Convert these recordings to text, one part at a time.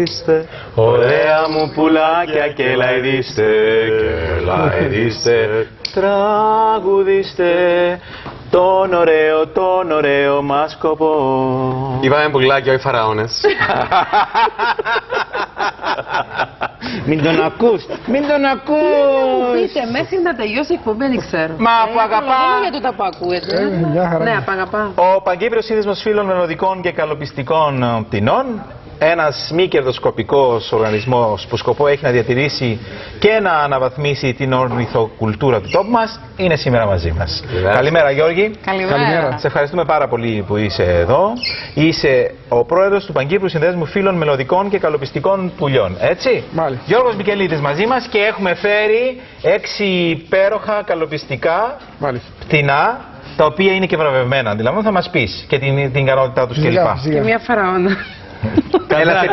λαϊδίστε. Ωραία μου πουλάκια και λαϊδίστε, και λαϊδίστε. Τραγουδίστε τον ωραίο μας σκοπό. Είπαμε πουλάκια, όχι φαραώνες. Μην τον ακούς, μην τον ακούς. Πείτε, μέχρι να τελειώσει η εκπομπή, δεν ξέρω. Μα που αγαπά. Γιατί το ακούετε. Ναι, αγαπά. Ο Παγκύπριος Σύνδεσμος Φίλων Μελωδικών και Καλοπιστικών Πτηνών, ένας μη κερδοσκοπικός οργανισμός που σκοπό έχει να διατηρήσει και να αναβαθμίσει την ορνηθοκουλτούρα του τόπου μας, είναι σήμερα μαζί μας. Καλημέρα Γιώργη. Καλημέρα. Σε ευχαριστούμε πάρα πολύ που είσαι εδώ. Είσαι ο πρόεδρος του Παγκύπριου Συνδέσμου Φίλων Μελωδικών και Καλοπιστικών Πουλιών, έτσι. Μάλιστα. Γιώργος Μικελίτης μαζί μας και έχουμε φέρει 6 υπέροχα καλοπιστικά πτηνά, τα οποία είναι και βραβευμένα. Δηλαδή θα μας πεις και την ικανότητά τους κλπ. Και μια φαραώνα. Έλα, σε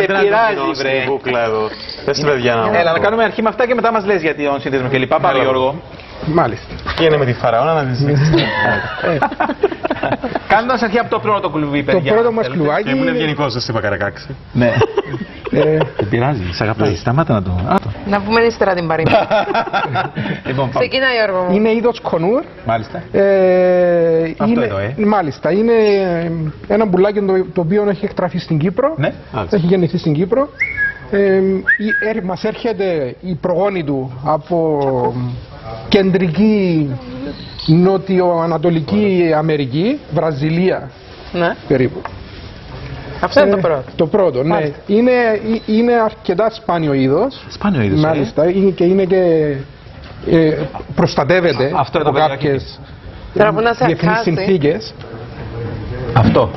πειράζει, βρε. Κούκλα εδώ. Πες την παιδιά να. Έλα, να κάνουμε αρχή με αυτά και μετά μας λες για τον σύνδεσμο κλπ. Πάμε, Γιώργο. Μάλιστα. Τι είναι με τη φαραώνα να τη δείξεις. Κάνοντας αρχή από το πρώτο κλουβί, παιδιά. Το πρώτο μας κλουβάκι. Και μου είναι ευγενικός, δεν σε είπα καρακάξει. Ναι. Δεν πειράζει, σ' αγαπάει. Σταμάτα να το. Να πούμε ύστερα την παροιμία. Ξεκινά, Γιώργο μου. Είναι είδος κονούρ. Μάλιστα. Αυτό εδώ, Μάλιστα. Είναι ένα πουλάκι το οποίο έχει εκτραφεί στην Κύπρο. Ναι. Έχει γεννηθεί στην Κύπρο. Μας έρχεται η προγόνη του από κεντρική νότιο-ανατολική Αμερική, Βραζιλία, Ναι. περίπου. Αυτό είναι το πρώτο. Το πρώτο, ναι. Είναι αρκετά σπάνιο είδος. Σπάνιο είδος. Μάλιστα, και είναι και προστατεύεται από κάποιες διεθνείς συνθήκες. Αυτό.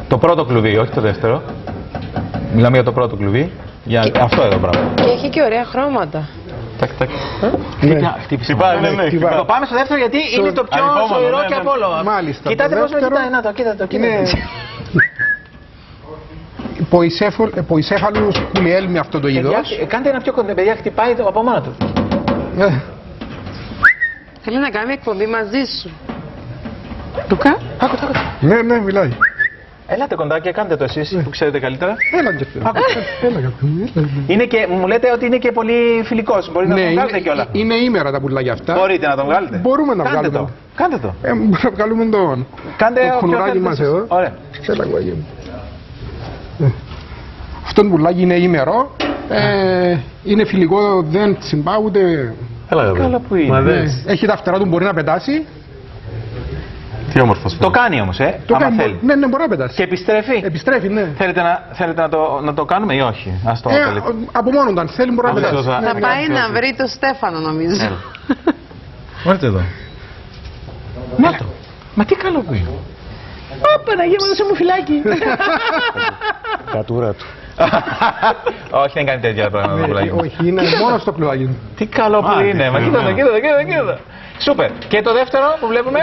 Το πρώτο κλουβί, όχι το δεύτερο. Μιλάμε για το πρώτο κλουβί. Για αυτό εδώ πράγμα. Και έχει και ωραία χρώματα. Τακ, τακ. Χτυπάει, ναι. Το πάμε στο δεύτερο γιατί είναι το πιο ζωηρό και από όλο. Μάλιστα. Κοιτάτε πώς με κοιτάει, να το, κοίτα το. Ποϊσέφαλους πουλιέλμη αυτό το είδος. Κάντε ένα πιο κοντά, παιδιά, χτυπάει το από μόνο του. Θέλει να κάνει εκπομπή μαζί σου. Τουκά. Άκου. Ναι, μιλάει. Έλατε κοντά και κάντε το εσείς που ξέρετε καλύτερα. Έλα και Είναι και, μου λέτε ότι είναι και πολύ φιλικός. Μπορείτε να τον βγάλετε κιόλα. Είναι ήμερα τα πουλάκια αυτά. Μπορείτε να τον βγάλετε. Μπορούμε να βγάλουμε. Κάντε το. Μπορούμε να βγάλουμε τον κονουράκι μας εδώ. Ωραία. Έλα, κουβάγια μου. Αυτό το πουλάκι είναι ήμερο. Είναι φιλικό, δεν τσιμπά ούτε. Καλά που είναι. Έχει τα φτερά του, μπορεί να πετάσει. Τι όμορφος. Το κάνει όμως, άμα θέλει. Ναι, μπορεί να πετάσει. Και επιστρέφει. Επιστρέφει, ναι. Θέλετε να το κάνουμε ή όχι? Ας το θέλετε. Από μόνο του, αν θέλει, μπορεί να πετάσει. Θα πάει να βρει το Στέφανο, νομίζω. Βάλτε εδώ. Να το. Μα τι καλό που είναι. Παναγία μου, δώσε μου φυλάκι. Κατούρα του. Όχι, δεν κάνει τέτοια πράγματα. Όχι, είναι μόνο στο κλουβάκι. Τι καλό που είναι. Μα κοίτα. Σούπερ. Και το δεύτερο που βλέπουμε.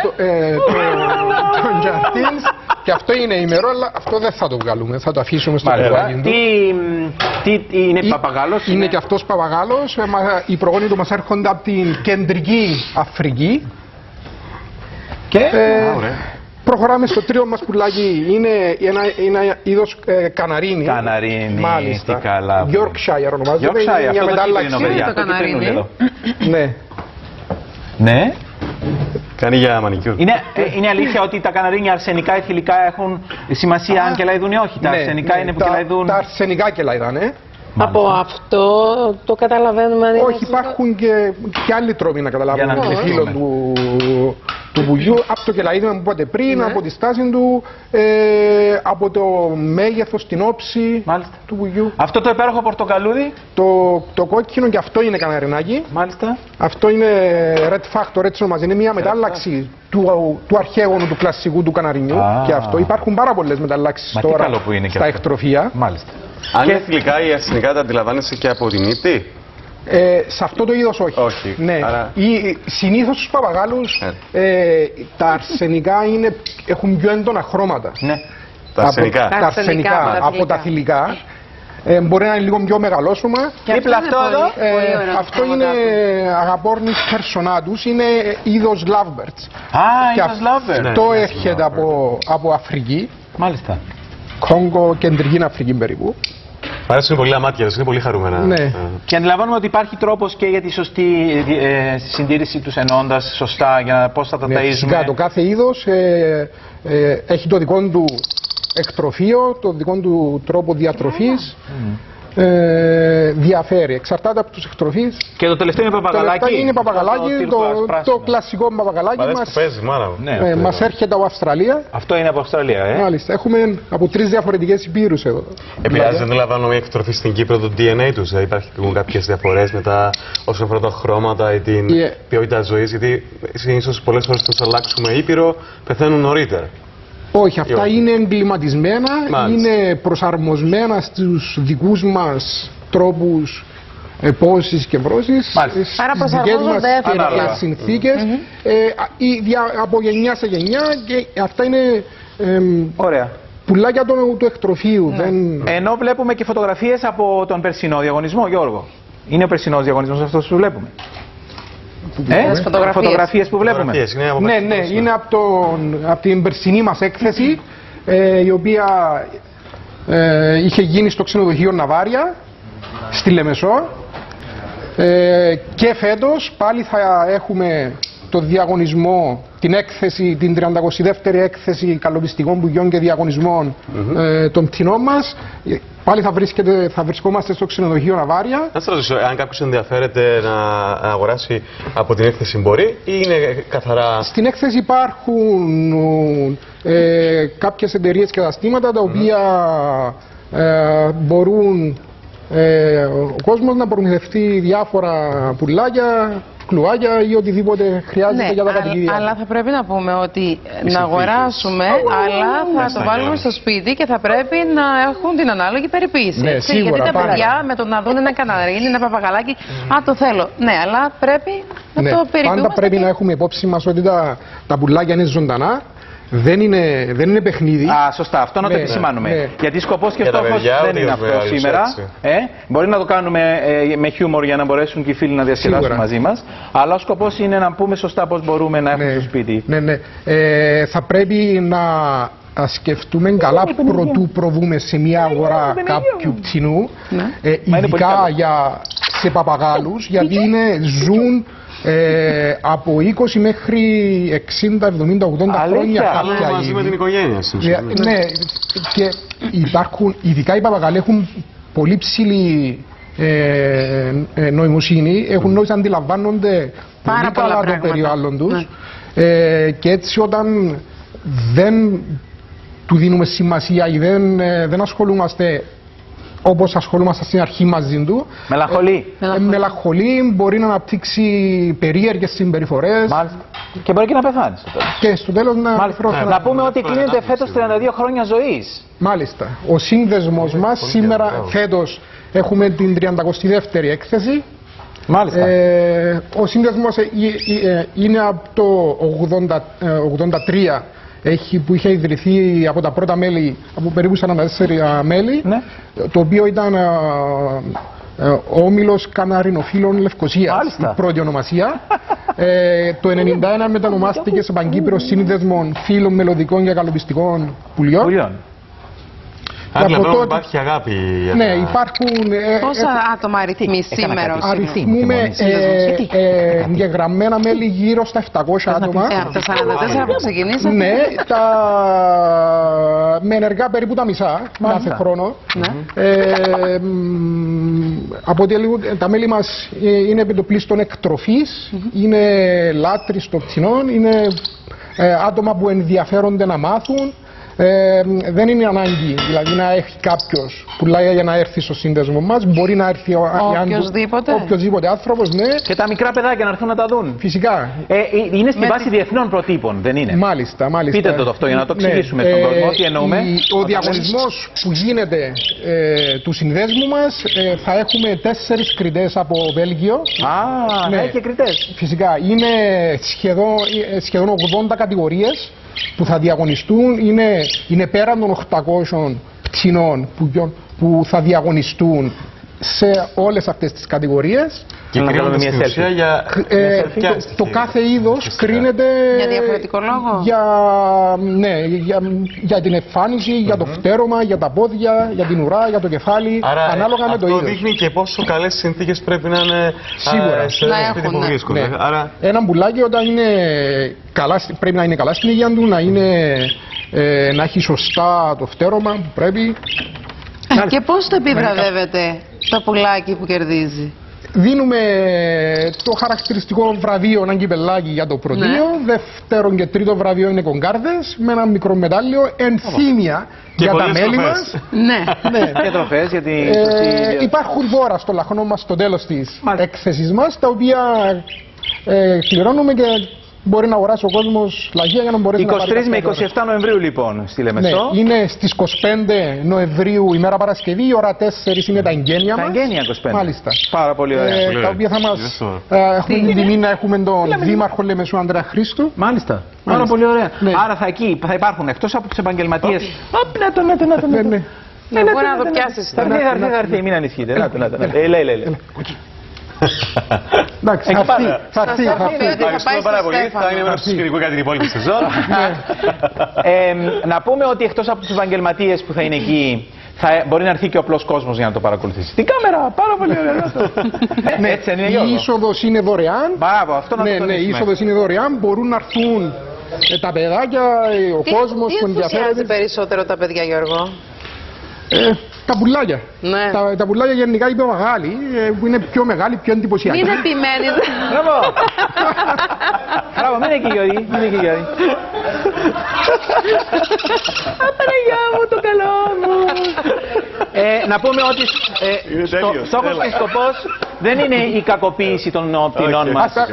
Τον Τζαρτίνς. Και αυτό είναι ημερό, αλλά αυτό δεν θα το βγάλουμε. Θα το αφήσουμε στο κλουβάκι του. Τι είναι παπαγάλος? Είναι και αυτός παπαγάλος. Οι προγόνοι του μας έρχονται από την κεντρική Αφρική. Και προχωράμε στο τρίτο μας πουλάκι. Είναι ένα είδος καναρίνι. Καναρίνι. Μάλιστα. Τι καλά. Yorkshire ονομάζεται. Yorkshire, μια μετάλλαξη. Είναι το καναρίνι. Ναι. Ναι. Κάνει για μανικιούρ. Είναι αλήθεια ότι τα καναρίνια αρσενικά ή θηλυκά έχουν σημασία αν κελαϊδούν ή όχι? Τα αρσενικά είναι που κελαϊδούν. Τα αρσενικά κελαϊδάνε. Από αυτό το καταλαβαίνουμε. Όχι, υπάρχουν και άλλοι τρόποι να καταλάβουμε το φύλλο του βουγιού. Από το κελαίδημα που είπατε πριν, από τη στάση του, από το μέγεθος, την όψη του βουγιού. Αυτό το υπέροχο πορτοκαλούδι. Το κόκκινο και αυτό είναι καναρινάκι. Μάλιστα. Αυτό είναι Red Factor, έτσι ονομάζεται. Είναι μια μετάλλαξη του αρχαίγωνου, του κλασσικού του καναρινιού. Και αυτό. Υπάρχουν πάρα πολλές μεταλλάξεις τώρα στα εκτροφία. Μάλιστα. Αν είναι θηλυκά ή αρσενικά, τα αντιλαμβάνεσαι και από τη μύτη? Σε αυτό το είδος όχι. Όχι. Ναι. Άρα... Συνήθως στους παπαγάλους τα αρσενικά έχουν πιο έντονα χρώματα. Ναι. Τα αρσενικά. Τα αρσενικά από τα θηλυκά. Μπορεί να είναι λίγο πιο μεγαλόσωμα. Δίπλα αυτό εδώ. Αυτό είναι αγαπόρνης περσονάτους, είναι είδος lovebirds. Είδος lovebirds. Αυτό έρχεται από Αφρική. Μάλιστα. Κόγκο, κεντρική Αφρική περίπου. Αρέσουν πολύ τα μάτια τους, είναι πολύ χαρούμενα. Ναι. Και αντιλαμβάνομαι ότι υπάρχει τρόπος και για τη σωστή συντήρηση τους ενώντας σωστά, για πώς θα τα ταΐζουμε. Φυσικά, το κάθε είδος έχει το δικό του εκτροφείο, το δικό του τρόπο διατροφής. Διαφέρει, εξαρτάται από τους εκτροφείς. Και το τελευταίο είναι παπαγαλάκι. Το τελευταίο είναι παπαγαλάκι, το κλασικό παπαγαλάκι μας. Παίζει, μάνα. Ναι, μας έρχεται από Αυστραλία. αυτό είναι από Αυστραλία, Μάλιστα, έχουμε από 3 διαφορετικές υπήρους εδώ. Επηρεάζει, δεν αντιλαμβάνομαι, η εκτροφή στην Κύπρο το DNA τους. Δηλαδή υπάρχουν κάποιες διαφορές μετά όσον αφορά τα χρώματα ή την ποιότητα ζωής. Γιατί συνήθως πολλές φορές τους αλλάξουμε ήπειρο, πεθαίνουν νωρίτερα. Όχι, αυτά είναι εγκληματισμένα, είναι προσαρμοσμένα στους δικούς μας τρόπους πόσης και βρώσης, στις δικές μας συνθήκες, από γενιά σε γενιά, και αυτά είναι πουλάκια του εκτροφείου. Ενώ βλέπουμε και φωτογραφίες από τον περσινό διαγωνισμό, Γιώργο. Είναι ο περσινός διαγωνισμός αυτός που βλέπουμε. Φωτογραφίες που βλέπουμε. Ναι, είναι από την περσινή μας έκθεση, η οποία είχε γίνει στο ξενοδοχείο Ναβάρια, στη Λεμεσό, και φέτος πάλι θα έχουμε το διαγωνισμό, την έκθεση, την 32η έκθεση καλοπιστικών πουλιών και διαγωνισμών των πτηνών μας. Πάλι θα βρισκόμαστε στο ξενοδοχείο Ναβάρια. Να σας ρωτήσω, αν κάποιος ενδιαφέρεται να αγοράσει από την έκθεση, μπορεί ή είναι καθαρά... Στην έκθεση υπάρχουν κάποιες εταιρείες και καταστήματα τα οποία μπορούν ο κόσμος να προμηθευτεί διάφορα πουλάκια, κλουάκια ή οτιδήποτε χρειάζεται για τα κατοικίδια. Αλλά θα πρέπει να πούμε ότι να αγοράσουμε, αλλά θα το βάλουμε στο σπίτι και θα πρέπει να έχουν την ανάλογη περιποίηση. Ναι, σίγουρα, γιατί τα παιδιά με το να δουν ένα καναρίνι, ένα παπαγαλάκι, το θέλω. Ναι, αλλά πρέπει να το περιποιούμε. Πάντα πρέπει να έχουμε υπόψη μας ότι τα πουλάκια είναι ζωντανά. Δεν είναι παιχνίδι. Σωστά, αυτό να το επισημάνουμε. Γιατί σκοπός και στόχος δεν είναι αυτό σήμερα. Μπορεί να το κάνουμε με χιούμορ για να μπορέσουν και οι φίλοι να διασκεδάσουν μαζί μας. Αλλά ο σκοπός είναι να πούμε σωστά πώς μπορούμε να έχουμε στο σπίτι. Ναι. Θα πρέπει να σκεφτούμε καλά προτού προβούμε σε μια αγορά κάποιου πτηνού. Ειδικά σε παπαγάλους, γιατί ζουν από 20 μέχρι 60, 70, 80 χρόνια κάποια μαζί με την οικογένεια. Ναι, και υπάρχουν, ειδικά οι παπαγάλοι έχουν πολύ ψηλή νοημοσύνη, έχουν νόηση, αντιλαμβάνονται πολύ καλά το περιβάλλον τους, και έτσι όταν δεν του δίνουμε σημασία ή δεν ασχολούμαστε όπως ασχολούμαστε στην αρχή μαζί του, μελαγχολεί, μπορεί να αναπτύξει περίεργες συμπεριφορές. Και μπορεί και να πεθάνει στο τέλος. Και στο τέλος να πούμε ότι κλείνεται φέτος 32 χρόνια ζωής. Μάλιστα. Ο σύνδεσμος μας σήμερα, φέτος, έχουμε την 32η έκθεση. Μάλιστα. Ο σύνδεσμος είναι από το 83. Που είχε ιδρυθεί από τα πρώτα μέλη, από περίπου 44 μέλη, το οποίο ήταν ο Όμιλος Καναρινοφύλων Λευκωσίας, η πρώτη ονομασία. Το 1991 μετανομάστηκε σε Παγκύπριο Σύνδεσμο Φύλων Μελωδικών και Καλοπιστικών Πουλιών. Άρα υπάρχει αγάπη. Ναι, υπάρχουν. Πόσα άτομα αριθμεί σήμερα? Αριθμούμε εγγεγραμμένα μέλη γύρω στα 700 άτομα. Από τα 44 που ξεκινήσατε. Ναι, με ενεργά περίπου τα μισά κάθε χρόνο. Τα μέλη μας είναι επιτοπλίστων εκτροφής, είναι λάτρεις των πτηνών, είναι άτομα που ενδιαφέρονται να μάθουν. Δεν είναι ανάγκη δηλαδή να έχει κάποιος πουλάει για να έρθει στο σύνδεσμο μας. Μπορεί να έρθει οποιοδήποτε άνθρωπος, ναι. Και τα μικρά παιδάκια να έρθουν να τα δουν. Φυσικά. Είναι στη βάση διεθνών προτύπων, δεν είναι? Μάλιστα. Πείτε το αυτό για να το εξηγήσουμε στον κόσμο. Τι εννοούμε. Ο διαγωνισμός που γίνεται του συνδέσμου μας, θα έχουμε 4 κριτές από Βέλγιο. Ναι, έχει και κριτές. Φυσικά. Είναι σχεδόν 80 κατηγορίες που θα διαγωνιστούν, είναι πέραν των 800 πτηνών που θα διαγωνιστούν σε όλες αυτές τις κατηγορίες. Και κρίνονται στην ουσία για το κάθε είδος κρίνεται για διαφορετικό λόγο. Για την εμφάνιση, για το φτέρωμα, για τα πόδια, για την ουρά, για το κεφάλι. Άρα, ανάλογα με το είδος. Αυτό δείχνει και πόσο καλές συνθήκες πρέπει να είναι σίγουρα σε ένα σπίτι που βρίσκονται. Ναι. Άρα... Ένα μπουλάκι όταν είναι καλά, πρέπει να είναι καλά στην υγεία του, να έχει σωστά το φτέρωμα που πρέπει. Και πώς το επιβραβεύεται το πουλάκι που κερδίζει? Δίνουμε το χαρακτηριστικό βραβείο, ένα κυπελάκι για το πρωτείο. Δεύτερο και τρίτο βραβείο είναι κονκάρδες με ένα μικρό μετάλλιο, ενθύμια για τα μέλη μας. Ναι. Και τροφές, γιατί υπάρχουν δώρα στο λαχνό μας στο τέλος της έκθεσης μας, τα οποία κληρώνουμε και μπορεί να αγοράσει ο κόσμος λαχεία για να μπορέσει να πάρει. 23 με 27 Νοεμβρίου λοιπόν στη Λεμεσό. Ναι, είναι στις 25 Νοεμβρίου ημέρα Παρασκευή, η ώρα 4 είναι τα εγγένεια μας. Τα εγγένεια 25. Μάλιστα. Πάρα πολύ ωραία. Τα οποία θα μας έχουμε την τιμή να έχουμε τον Δήμαρχο Λεμεσού Ανδρέα Χρήστο. Μάλιστα. Πάρα πολύ ωραία. Άρα εκεί θα υπάρχουν εκτός από τους επαγγελματίες. Ναι, μπορεί να το πιάσεις. Θα έρθει, μην ανησυχείτε. Λέει. Εντάξει, θα έρθει. Ευχαριστούμε πάρα πολύ. Θα είναι μέρος του σκηνικού για την υπόλοιπη σεζόν. Να πούμε ότι εκτός από τους επαγγελματίες που θα είναι εκεί, μπορεί να έρθει και ο απλός κόσμος για να το παρακολουθήσει. Την κάμερα, πάρα πολύ ωραία. Έτσι είναι, Γιώργο. Η είσοδος είναι δωρεάν. Μπράβο, αυτό να το τονίσουμε. Η είσοδος είναι δωρεάν. Μπορούν να έρθουν τα παιδάκια, ο κόσμος που ενδιαφέρεται. Τι περισσότερο τα παιδιά, Γιώργο? Τα πουλάκια. Ναι. Τα πουλάκια γενικά οι πιο μεγάλοι, που είναι πιο μεγάλοι, πιο εντυπωσιακοί. Μην επιμένεις. Μπράβο. Μπράβο, μην είναι εκεί, Γιώργη. Απαναγιά μου, το καλό μου. Να πούμε ότι στόχος και σκοπός δεν είναι η κακοποίηση των πτηνών μας. Θα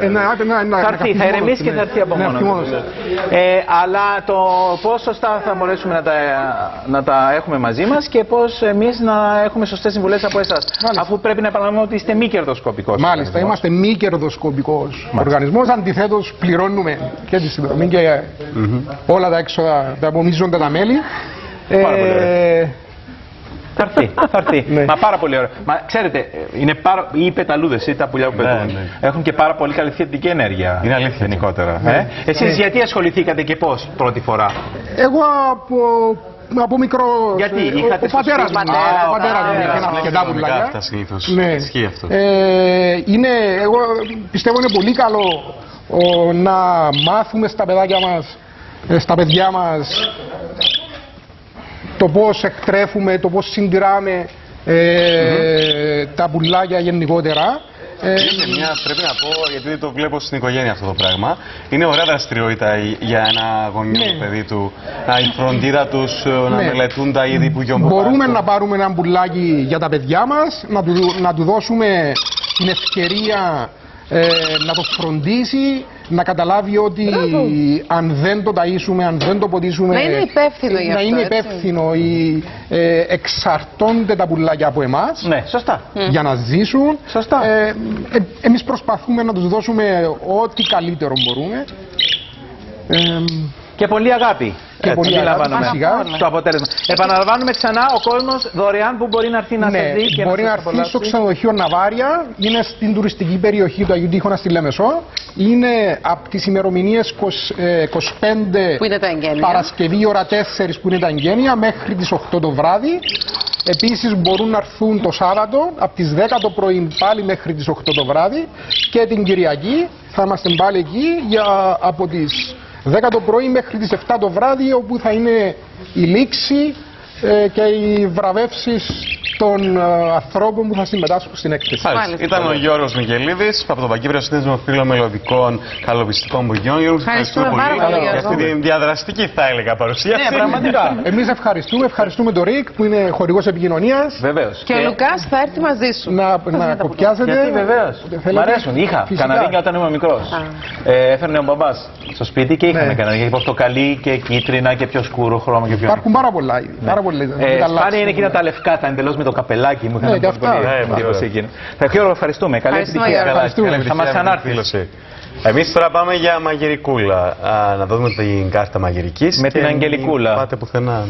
έρθει, θα ηρεμήσει και θα έρθει από μόνο του. Αλλά το πώς σωστά θα μπορέσουμε να τα έχουμε μαζί μας και πώς εμείς να έχουμε σωστές συμβουλές από εσάς. Αφού πρέπει να επαναλαμβάνουμε ότι είστε μη κερδοσκοπικός. Μάλιστα, είμαστε μη κερδοσκοπικός οργανισμός. Αντιθέτως, πληρώνουμε και τη συνδρομή και όλα τα έξοδα, τα απομίζονται τα μέλη. Θα έρθει. Μα πάρα πολύ ωραία. Μα ξέρετε, οι πεταλούδες ή τα πουλιά που πετούν έχουν και πάρα πολύ καλή θετική ενέργεια. Είναι αλήθεια γενικότερα. Εσείς γιατί ασχοληθήκατε και πώς πρώτη φορά? Εγώ από μικρό. Γιατί ο πατέρας μου είχε ένα αρκετά πουλάκια. Ισχύει αυτό. Εγώ πιστεύω είναι πολύ καλό να μάθουμε στα παιδάκια μας, στα παιδιά μας, το πώς εκτρέφουμε, το πώς συντηράμε τα πουλάκια γενικότερα. Πρέπει να πω, γιατί το βλέπω στην οικογένεια αυτό το πράγμα, είναι ωραία δραστηριότητα για ένα γονιό του παιδί του, η φροντίδα τους, να μελετούν τα είδη που γιομποτάζουν. Μπορούμε να πάρουμε ένα πουλάκι για τα παιδιά μας, να του δώσουμε την ευκαιρία να το φροντίσει, να καταλάβει ότι αν δεν το ταΐσουμε, αν δεν το ποτίσουμε, να είναι υπεύθυνο γι' αυτό, να είναι υπεύθυνο. Εξαρτώνται τα πουλάκια από εμάς. Ναι, σωστά. Για να ζήσουν. Σωστά. Εμείς προσπαθούμε να τους δώσουμε ό,τι καλύτερο μπορούμε. Και πολύ αγάπη. Και πολύ αγάπη, φυσικά. Το αποτέλεσμα. Επαναλαμβάνουμε ξανά, ο κόσμος δωρεάν που μπορεί να έρθει να σας δει και μπορεί να έρθει στο ξενοδοχείο Ναβάρια. Είναι στην τουριστική περιοχή του Αγίου Τείχωνα στη Λεμεσό. Είναι από τις ημερομηνίες 25 Παρασκευή ώρα 4 που είναι τα εγγένεια μέχρι τις 8 το βράδυ. Επίσης μπορούν να έρθουν το Σάββατο από τις 10 το πρωί πάλι μέχρι τις 8 το βράδυ και την Κυριακή θα είμαστε πάλι εκεί από τις 10 το πρωί μέχρι τις 7 το βράδυ, όπου θα είναι η λήξη και οι βραβεύσεις των ανθρώπων που θα συμμετάσχουν στην έκθεση. Ήταν ο Γιώργος Μικελίδης από το Παγκύπριο Σύνδεσμο Φιλομελωδικών Καλοπιστικών Μπογιών. Γιώργο, ευχαριστούμε πολύ για αυτή τη διαδραστική, θα έλεγα, παρουσίαση. Ναι, πραγματικά. Εμείς ευχαριστούμε τον Ρικ που είναι χορηγός επικοινωνίας. Βεβαίως. Και ο Λουκάς θα έρθει μαζί σου. Να κοπιάσετε. Γιατί βεβαίως. Μ' αρέσουν. Είχα καναρίνια όταν ήμουν μικρός. Έφερνε ο μπαμπάς στο σπίτι και είχαμε καναρίνια. Πορτοκαλί και κίτρινα και πιο σκούρο χρώμα και πιο. Υπάρχουν πάρα πολλά. Σπάνια είναι εκείνα τα λευκά, τα εντελώς με το καπελάκι μου. Ναι, και αυτά. Γιώργο, ευχαριστούμε. Καλή επιτυχία. Θα μας ξανάρθει. Εμείς τώρα πάμε για μαγειρικούλα. Να δούμε την κάρτα μαγειρικής. Με την Αγγελικούλα. Πάτε πουθενά.